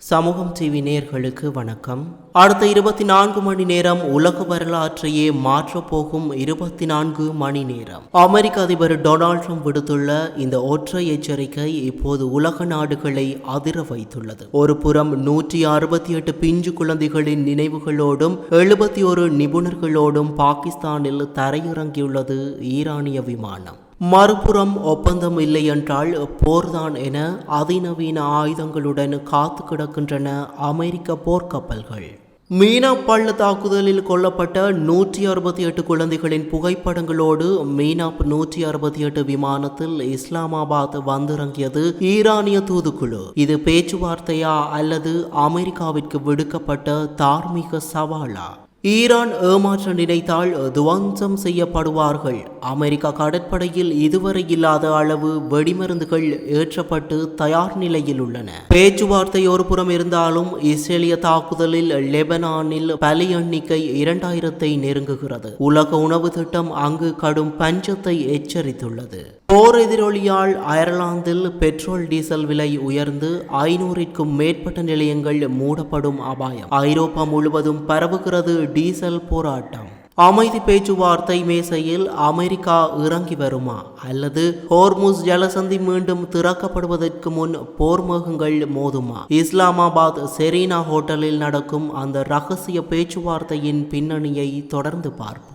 சமூகம் டிவி நேயர்களுக்கு வணக்கம். அடுத்த 24 மணி நேரம் உலக வரலாற்றையே மாற்றப்போகும் 24 மணி நேரம். அமெரிக்க அதிபர் டொனால்ட் ட்ரம்ப் விடுத்துள்ள இந்த ஒற்றை எச்சரிக்கை இப்போது உலக நாடுகளை அதிர வைத்துள்ளது. ஒரு புறம் 168 பிஞ்சு குழந்தைகளின் நினைவுகளோடும் 71 நிபுணர்களோடும் பாகிஸ்தானில் தரையிறங்கியுள்ளது ஈரானிய விமானம். மறுபுறம் ஒப்பந்தம் இல்லை என்றால் போர்தான் என அதிநவீன ஆயுதங்களுடன் காத்து கிடக்கின்றன அமெரிக்க போர்க்கப்பல்கள். மீனா பள்ள தாக்குதலில் கொல்லப்பட்ட 168 குழந்தைகளின் புகைப்படங்களோடு மீனாப் 168 விமானத்தில் இஸ்லாமாபாத் வந்திறங்கியது ஈரானிய தூதுக்குழு. இது பேச்சுவார்த்தையா அல்லது அமெரிக்காவிற்கு விடுக்கப்பட்ட தார்மீக சவாலா? ஈரான் ஏமாற்ற நினைத்தால் துவம்சம் செய்யப்படுவார்கள். அமெரிக்கா கடற்படையில் இதுவரை இல்லாத அளவு வெடிமருந்துகள் ஏற்றப்பட்டு தயார் நிலையில் உள்ளன. பேச்சுவார்த்தை ஒரு புறம் இருந்தாலும் இஸ்ரேலிய தாக்குதலில் லெபனானில் பலி எண்ணிக்கை 2000-ஐ நெருங்குகிறது. உலக உணவு திட்டம் அங்கு கடும் பஞ்சத்தை எச்சரித்துள்ளது. போர் எதிரொலியால் அயர்லாந்தில் பெட்ரோல் டீசல் விலை உயர்ந்து 500க்கும் மேற்பட்ட நிலையங்கள் மூடப்படும் அபாயம். ஐரோப்பா முழுவதும் பரவுகிறது டீசல் போராட்டம். அமைதி பேச்சுவார்த்தை மேசையில் அமெரிக்கா இறங்கி வருமா அல்லது ஹோர்முஸ் ஜலசந்தி மீண்டும் திறக்கப்படுவதற்கு முன் போர் மேகங்கள் மோதுமா? இஸ்லாமாபாத் செரீனா ஹோட்டலில் நடக்கும் அந்த ரகசிய பேச்சுவார்த்தையின் பின்னணியை தொடர்ந்து பார்ப்போம்.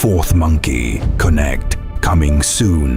Fourth Monkey Connect coming soon.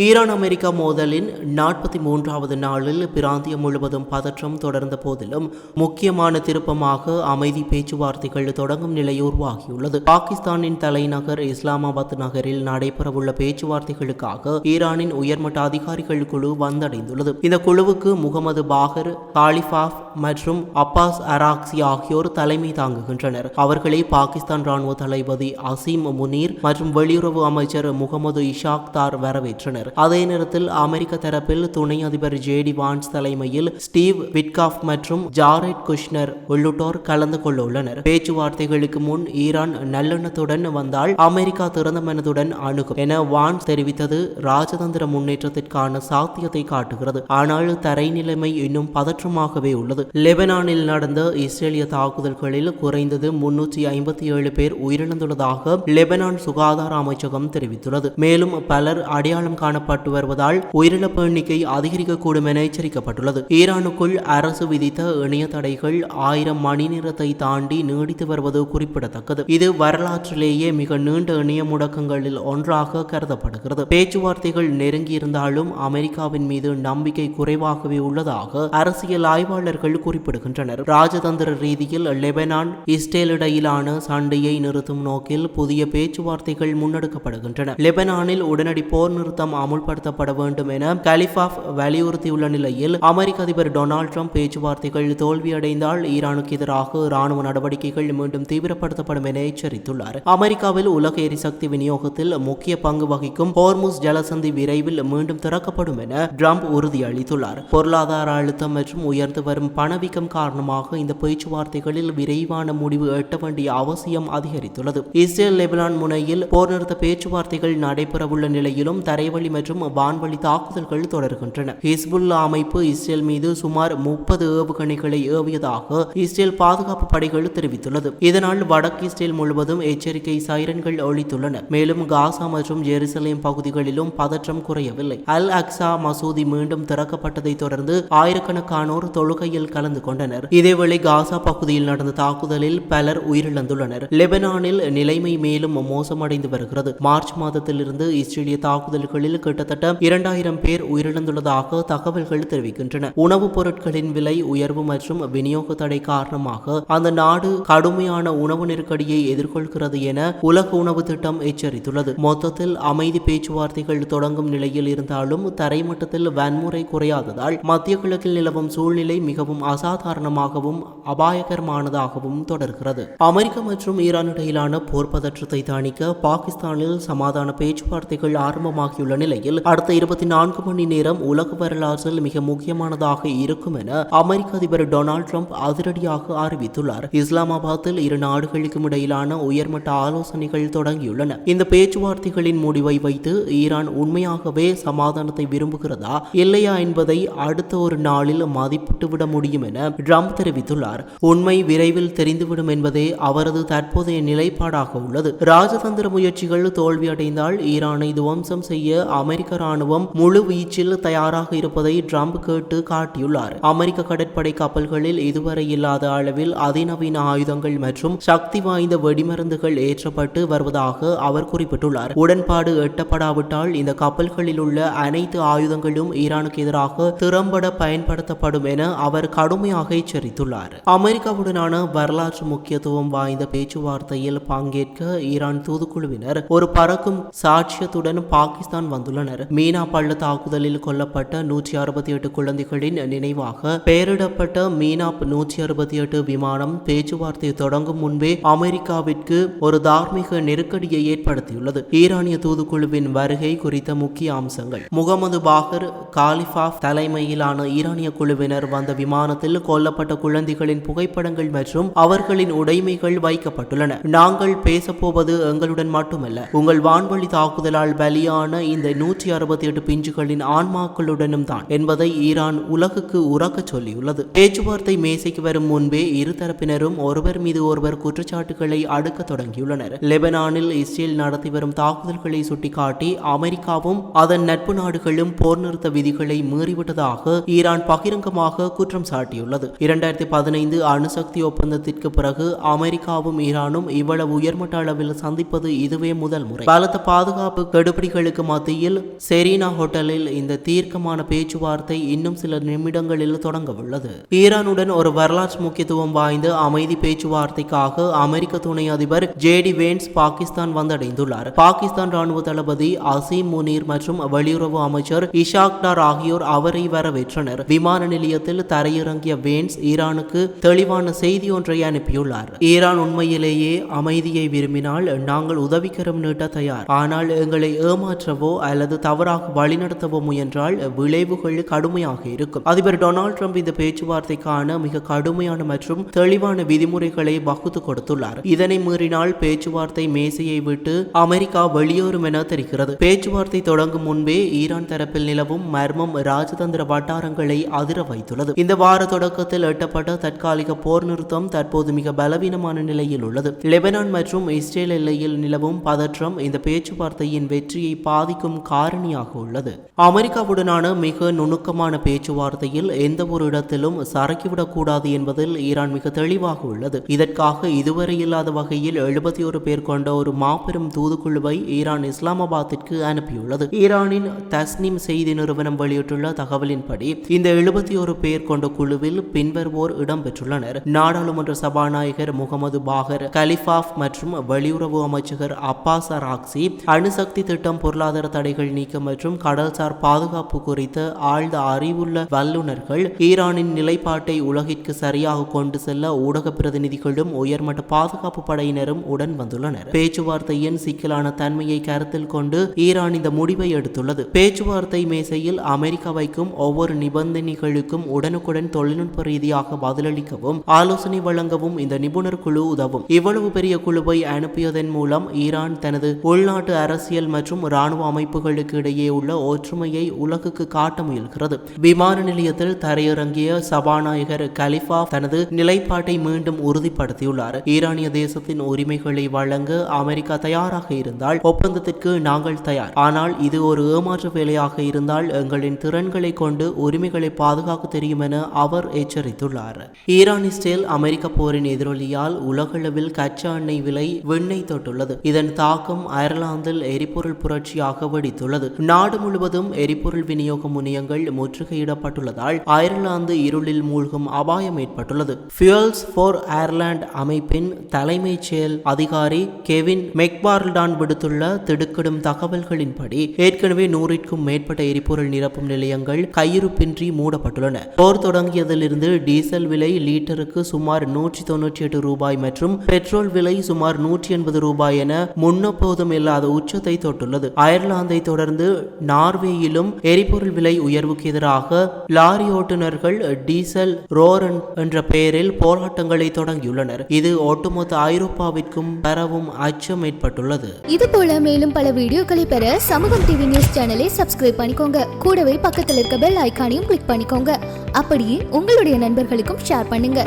Iran America மோதலின் 43வது நாளில் பிராந்தியம் முழுவதும் பதற்றம் தொடர்ந்த போதிலும் முக்கியமான திருப்பமாக அமைதி பேச்சுவார்த்தைகள் தொடங்கும் நிலை உருவாகியுள்ளது. பாகிஸ்தானின் தலைநகர் இஸ்லாமாபாத் நகரில் நடைபெறவுள்ள பேச்சுவார்த்தைகளுக்காக ஈரானின் உயர்மட்ட அதிகாரிகள் குழு வந்தடைந்துள்ளது. இந்த குழுவுக்கு முகமது பாகர் காலிஃபாஃப் மற்றும் அப்பாஸ் அராக்சி ஆகியோர் தலைமை தாங்குகின்றனர். அவர்களை பாகிஸ்தான் ராணுவ தளபதி அசீம் முனீர் மற்றும் வெளியுறவு அமைச்சர் முகமது இஷாக் தார் வரவேற்றனர். அதே நேரத்தில் அமெரிக்க தரப்பில் துணை அதிபர் ஜேடி வான்ஸ் தலைமையில் ஸ்டீவ் விட்காஃப் மற்றும் ஜாரெட் குஷ்னர் உள்ளிட்டோர் கலந்து கொள்ள உள்ளனர். பேச்சுவார்த்தைகளுக்கு முன் ஈரான் நல்லெண்ணத்துடன் வந்தால் அமெரிக்கா திறந்த மனதுடன் அணுகும் என வான்ஸ் தெரிவித்தது ராஜதந்திர முன்னேற்றத்திற்கான சாத்தியத்தை காட்டுகிறது. ஆனால் தரை நிலைமை இன்னும் பதற்றமாகவே உள்ளது. லெபனானில் நடந்த இஸ்ரேலிய தாக்குதல்களில் குறைந்தது 357 பேர் உயிரிழந்துள்ளதாக லெபனான் சுகாதார அமைச்சகம் தெரிவித்துள்ளது. மேலும் பலர் அடையாளம் காணப்பட்டு வருவதால் உயிரிழப்பு எண்ணிக்கை அதிகரிக்கக்கூடும் என எச்சரிக்கப்பட்டுள்ளது. ஈரானுக்குள் அரசு விதித்த இணைய தடைகள் 1000 மணி நேரத்தை தாண்டி நீடித்து வருவது குறிப்பிடத்தக்கது. இது வரலாற்றிலேயே மிக நீண்ட இணைய முடக்கங்களில் ஒன்றாக கருதப்படுகிறது. பேச்சுவார்த்தைகள் நெருங்கியிருந்தாலும் அமெரிக்காவின் மீது நம்பிக்கை குறைவாகவே உள்ளதாக அரசியல் ஆய்வாளர்கள் குறிப்பிடுகின்றனர். ராஜதந்திர ரீதியில் லெபனான் இஸ்ரேல் இடையிலான சண்டையை நிறுத்தும் நோக்கில் புதிய பேச்சுவார்த்தைகள் முன்னெடுக்கப்படுகின்றன. லெபனானில் உடனடி போர் நிறுத்தம் அமுல்படுத்தப்பட வேண்டும் என கலிஃபாஃப் வலியுறுத்தியுள்ள நிலையில் அமெரிக்க அதிபர் டொனால்ட் ட்ரம்ப் பேச்சுவார்த்தைகள் தோல்வியடைந்தால் ஈரானுக்கு எதிராக ராணுவ நடவடிக்கைகள் மீண்டும் தீவிரப்படுத்தப்படும் என எச்சரித்துள்ளார். அமெரிக்காவில் உலக எரிசக்தி விநியோகத்தில் முக்கிய பங்கு வகிக்கும் ஹோர்முஸ் ஜலசந்தி விரைவில் மீண்டும் திறக்கப்படும் என ட்ரம்ப் உறுதியளித்துள்ளார். பொருளாதார அழுத்தம் மற்றும் உயர்ந்து வரும் பணவீக்கம் காரணமாக இந்த பேச்சுவார்த்தைகளில் விரைவான முடிவு எட்ட வேண்டிய அவசியம் அதிகரித்துள்ளது. இஸ்ரேல் லெபனான் முனையில் போர் நிறுத்த பேச்சுவார்த்தைகள் நடைபெறவுள்ள நிலையிலும் தரைவழி மற்றும் வான்வழி தாக்குதல்கள் தொடர்கின்றன. ஹிஸ்புல்லா அமைப்பு இஸ்ரேல் மீது சுமார் 30 ஏவுகணைகளை ஏவியதாக இஸ்ரேல் பாதுகாப்பு படைகள் தெரிவித்துள்ளது. இதனால் வடக்கு இஸ்ரேல் முழுவதும் எச்சரிக்கை சைரன்கள் ஒலித்துள்ளன. மேலும் காசா மற்றும் ஜெருசலேம் பகுதிகளிலும் பதற்றம் குறையவில்லை. அல் அக்ஸா மசூதி மீண்டும் திறக்கப்பட்டதை தொடர்ந்து ஆயிரக்கணக்கானோர் தொழுகையில் கலந்து கொண்டனர். இதேவேளை காசா பகுதியில் நடந்த தாக்குதலில் பலர் உயிரிழந்துள்ளனர். லெபனானில் நிலைமை மேலும் மோசமடைந்து வருகிறது. மார்ச் மாதத்திலிருந்து இஸ்ரேலிய தாக்குதல்களில் கிட்டத்தட்ட 2000 பேர் உயிரிழந்துள்ளதாக தகவல்கள் தெரிவிக்கின்றன. உணவுப் பொருட்களின் விலை உயர்வு மற்றும் விநியோக தடை காரணமாக அந்த நாடு கடுமையான உணவு நெருக்கடியை எதிர்கொள்கிறது என உலக உணவு திட்டம் எச்சரித்துள்ளது. மொத்தத்தில் அமைதி பேச்சுவார்த்தைகள் தொடங்கும் நிலையில் இருந்தாலும் தரைமட்டத்தில் வன்முறை குறையாததால் மத்திய கிழக்கில் நிலவும் சூழ்நிலை மிகவும் அசாதாரணமாகவும் அபாயகரமானதாகவும் தொடர்கிறது. அமெரிக்கா மற்றும் ஈரான் இடையிலான போர் பதற்றத்தை தணிக்க பாகிஸ்தானில் சமாதான பேச்சுவார்த்தைகள் ஆரம்பமாகியுள்ள நிலையில் அடுத்த 24 மணி நேரம் உலக வரலாற்றில் மிக முக்கியமானதாக இருக்கும் என அமெரிக்க அதிபர் டொனால்ட் ட்ரம்ப் அதிரடியாக அறிவித்துள்ளார். இஸ்லாமாபாத்தில் இரு நாடுகளுக்கும் இடையிலான உயர்மட்ட ஆலோசனைகள் தொடங்கியுள்ளன. இந்த பேச்சுவார்த்தைகளின் முடிவை வைத்து ஈரான் உண்மையாகவே சமாதானத்தை விரும்புகிறதா இல்லையா என்பதை அடுத்த ஒரு நாளில் மதிப்பிட்டுவிட முடியும் என ட்ரம்ப் தெரிவித்துள்ளார். உண்மை விரைவில் தெரிந்துவிடும் என்பதே அவரது தற்போதைய நிலைப்பாடாக உள்ளது. ராஜதந்திர முயற்சிகள் தோல்வியடைந்தால் ஈரானை துவம்சம் செய்ய அமெரிக்க ராணுவம் முழு வீச்சில் தயாராக இருப்பதை ட்ரம்ப் கேட்டு காட்டியுள்ளார். அமெரிக்க கடற்படை கப்பல்களில் இதுவரை இல்லாத அளவில் அதிநவீன ஆயுதங்கள் மற்றும் சக்தி வாய்ந்த வெடிமருந்துகள் ஏற்றப்பட்டு வருவதாக அவர் குறிப்பிட்டுள்ளார். உடன்பாடு எட்டப்படாவிட்டால் இந்த கப்பல்களில் உள்ள அனைத்து ஆயுதங்களும் ஈரானுக்கு எதிராக திறம்பட பயன்படுத்தப்படும் என அவர் கடுமையாக எச்சரித்துள்ளார். அமெரிக்காவுடனான வரலாற்று முக்கியத்துவம் வாய்ந்த பேச்சுவார்த்தையில் பங்கேற்க ஈரான் தூதுக்குழுவினர் ஒரு பறக்கும் சாட்சியத்துடன் பாகிஸ்தான் வந்துள்ளனர். மீனா பள்ளத்தாக்குதலில் கொல்லப்பட்ட 168 குழந்தைகளின் நினைவாக பெயரிடப்பட்ட மீனா 168 விமானம் பேச்சுவார்த்தை தொடங்கும் முன்பே அமெரிக்காவிற்கு ஒரு தார்மீக நெருக்கடியை ஏற்படுத்தியுள்ளது. ஈரானிய தூதுக்குழுவின் வருகை குறித்த முக்கிய அம்சங்கள். முகமது பாகர் காலிஃபாப் தலைமையிலான ஈரானிய குழுவினர் வந்த விமானத்தில் கொல்லப்பட்ட குழந்தைகளின் புகைப்படங்கள் மற்றும் அவர்களின் உடைமைகள் வைக்கப்பட்டுள்ளன. நாங்கள் பேசப்போவது எங்களுடன் மட்டுமல்ல, உங்கள் வான்வழி தாக்குதலால் பலியான இந்த 168 பிஞ்சுகளின் ஆன்மாக்களுடனும் தான் என்பதை ஈரான் உலகுக்கு உறக்கச் சொல்லியுள்ளது. பேச்சுவார்த்தை மேசைக்கு வரும் முன்பே இருதரப்பினரும் ஒருவர் மீது ஒருவர் குற்றச்சாட்டுகளை அடுக்க தொடங்கியுள்ளனர். லெபனானில் இஸ்ரேல் நடத்தி வரும் தாக்குதல்களை சுட்டிக்காட்டி அமெரிக்காவும் அதன் நட்பு நாடுகளும் போர் நிறுத்த விதிகளை மீறிவிட்டதாக ஈரான் பகிரங்கமாக குற்றம் சாட்டியுள்ளது. 2015 அணுசக்தி ஒப்பந்தத்திற்கு பிறகு அமெரிக்காவும் ஈரானும் இவ்வளவு உயர்மட்ட அளவில் சந்திப்பது இதுவே முதல் முறை. பலத்த பாதுகாப்பு கெடுபிடிகளுக்கு மத்தியில் செரீனா ஹோட்டலில் இந்த தீர்க்கமான பேச்சுவார்த்தை இன்னும் சில நிமிடங்களில் தொடங்க உள்ளது. ஈரானுடன் ஒரு வரலாற்று முக்கியத்துவம் வாய்ந்த அமைதி பேச்சுவார்த்தைக்காக அமெரிக்க துணை அதிபர் ஜேடி வேன்ஸ் பாகிஸ்தான் வந்தடைந்துள்ளார். பாகிஸ்தான் ராணுவ தளபதி அசீம் முனீர் மற்றும் வெளியுறவு அமைச்சர் இஷாக் டார் ஆகியோர் அவரை வரவேற்றனர். விமான நிலையத்தில் தரையிறங்கிய வேன்ஸ் ஈரானுக்கு தெளிவான செய்தி ஒன்றை அனுப்பியுள்ளார். ஈரான் உண்மையிலேயே அமைதியை விரும்பினால் நாங்கள் உதவிக்கரம் நீட்ட தயார். ஆனால் எங்களை ஏமாற்றவோ அல்லது தவறாக வழிநடத்தவோ முயன்றால் விளைவுகள் கடுமையாக இருக்கும். அதிபர் டொனால்ட் ட்ரம்ப் இந்த பேச்சுவார்த்தைக்கான மிக கடுமையான மற்றும் தெளிவான விதிமுறைகளை வகுத்து கொடுத்துள்ளார். இதனை மீறினால் பேச்சுவார்த்தை மேசையை விட்டு அமெரிக்கா வெளியேறும் என தெரிகிறது. பேச்சுவார்த்தை தொடங்கும் முன்பே ஈரான் தரப்பில் நிலவும் மர்மம் ராஜதந்திர வட்டாரங்களை அதிர வைத்துள்ளது. இந்த வார தொடக்கத்தில் எட்டப்பட்ட தற்காலிக போர் நிறுத்தம் தற்போது மிக பலவீனமான நிலையில் உள்ளது. லெபனான் மற்றும் இஸ்ரேல் எல்லையில் நிலவும் பதற்றம் இந்த பேச்சுவார்த்தையின் வெற்றியை பாதிக்கும் காரணியாக உள்ளது. அமெரிக்காவுடனான மிக நுணுக்கமான பேச்சுவார்த்தையில் எந்த ஒரு இடத்திலும் சரக்கிவிடக்கூடாது என்பதில் ஈரான் மிக தெளிவாக உள்ளது. இதற்காக இதுவரை இல்லாத வகையில் 71 பேர் கொண்ட ஒரு மாபெரும் தூதுக்குழுவை ஈரான் இஸ்லாமாபாத்திற்கு அனுப்பியுள்ளது. ஈரானின் தஸ்னிம் செய்தி நிறுவனம் வெளியிட்டுள்ள தகவலின்படி இந்த 71 பேர் கொண்ட குழுவில் பின்வருவோர் இடம்பெற்றுள்ளனர். நாடாளுமன்ற சபாநாயகர் முகமது பாகர் கலிஃபாப் மற்றும் வெளியுறவு அமைச்சர் அப்பாஸ் அராக்சி, அணுசக்தி திட்டம், பொருளாதார தடைகள் நீக்கம் மற்றும் கடல்சார் பாதுகாப்பு குறித்த ஆழ்ந்த அறிவுள்ள வல்லுநர்கள், ஈரானின் நிலைப்பாட்டை உலகிற்கு சரியாக கொண்டு செல்ல ஊடக பிரதிநிதிகளும் உயர்மட்ட பாதுகாப்பு படையினரும் உடன் வந்துள்ளனர். பேச்சுவார்த்தையின் சிக்கலான தன்மையை கருத்தில் கொண்டு ஈரான் இந்த முடிவை எடுத்துள்ளது. பேச்சுவார்த்தை மேசையில் அமெரிக்கா வைக்கும் ஒவ்வொரு நிபந்தனைகளுக்கும் உடனுக்குடன் தொழில்நுட்ப ரீதியாக பதிலளிக்கவும் ஆலோசனை வழங்கவும் இந்த நிபுணர் குழு உதவும். இவ்வளவு பெரிய குழுவை அனுப்பியதன் மூலம் ஈரான் தனது உள்நாட்டு அரசியல் மற்றும் இராணுவ அமைப்புகளுக்கு இடையே உள்ள ஒற்றுமையை உலகுக்கு காட்ட முயல்கிறது. விமான நிலையத்தில் தரையிறங்கிய சபாநாயகர் கலிஃபா தனது நிலைப்பாட்டை மீண்டும் உறுதிப்படுத்தியுள்ளார். ஈரானிய தேசத்தின் உரிமைகளை வழங்க அமெரிக்கா தயாராக இருந்தால் ஒப்பந்தத்திற்கு நாங்கள் தயார். ஆனால் இது ஒரு ஏமாற்று வேலையாக இருந்தால் எங்களின் திறன்களை கொண்டு உரிமைகளை பாதுகாக்க தெரியும் என அவர் எச்சரித்துள்ளார். ஈரான் இஸ்ரேல் அமெரிக்க போரின் எதிரொலியால் உலகளவில் கச்சா எண்ணெய் விலை விண்ணை தொட்டுள்ளது. இதன் தாக்கம் அயர்லாந்தில் எரிபொருள் புரட்சியாக வெடித்துள்ளது. நாடு முழுவதும் எரிபொருள் விநியோக முனையங்கள் முற்றுகையிடப்பட்டுள்ளதால் அயர்லாந்து இருளில் மூழ்கும் அபாயம் ஏற்பட்டுள்ளது. ஃபியூயல்ஸ் ஃபார் அயர்லாந்து அமைப்பின் தலைமைச் செயல் அதிகாரி கெவின் மெக்பார்ல்டான் விடுத்துள்ள திடுக்கிடும் தகவல்களின்படி ஏற்கனவே 100க்கும் மேற்பட்ட எரிபொருள் நிரப்பும் நிலையங்கள் கையிருப்பின்றி மூடப்பட்டுள்ளன. போர் தொடங்கியதிலிருந்து டீசல் விலை லீட்டருக்கு சுமார் 198 ரூபாய் மற்றும் பெட்ரோல் விலை சுமார் 180 ரூபாய் என முன்னெப்போதும் இல்லாத உச்சத்தை தொட்டுள்ளது. அயர்லாந்தை தொடர்ந்து நார்வேயிலும் எரிபொருள் விலை உயர்வுக்கு எதிராக லாரி ஓட்டுநர்கள் டீசல் ரோரன் என்ற பெயரில் போராட்டங்களை தொடங்கியுள்ளனர். இது ஒட்டுமொத்த ஐரோப்பாவிற்கும் பரவும் அச்சம் ஏற்பட்டுள்ளது. இது போல மேலும் பல வீடியோக்களை பெற சமூகம் டிவி நியூஸ் சேனலை சப்ஸ்கிரைப் பண்ணிக்கோங்க. கூடவே பக்கத்தில் இருக்க பெல் ஐகானையும் கிளிக் பண்ணிக்கோங்க. அப்படியே உங்களுடைய நண்பர்களுக்கும் ஷேர் பண்ணுங்க.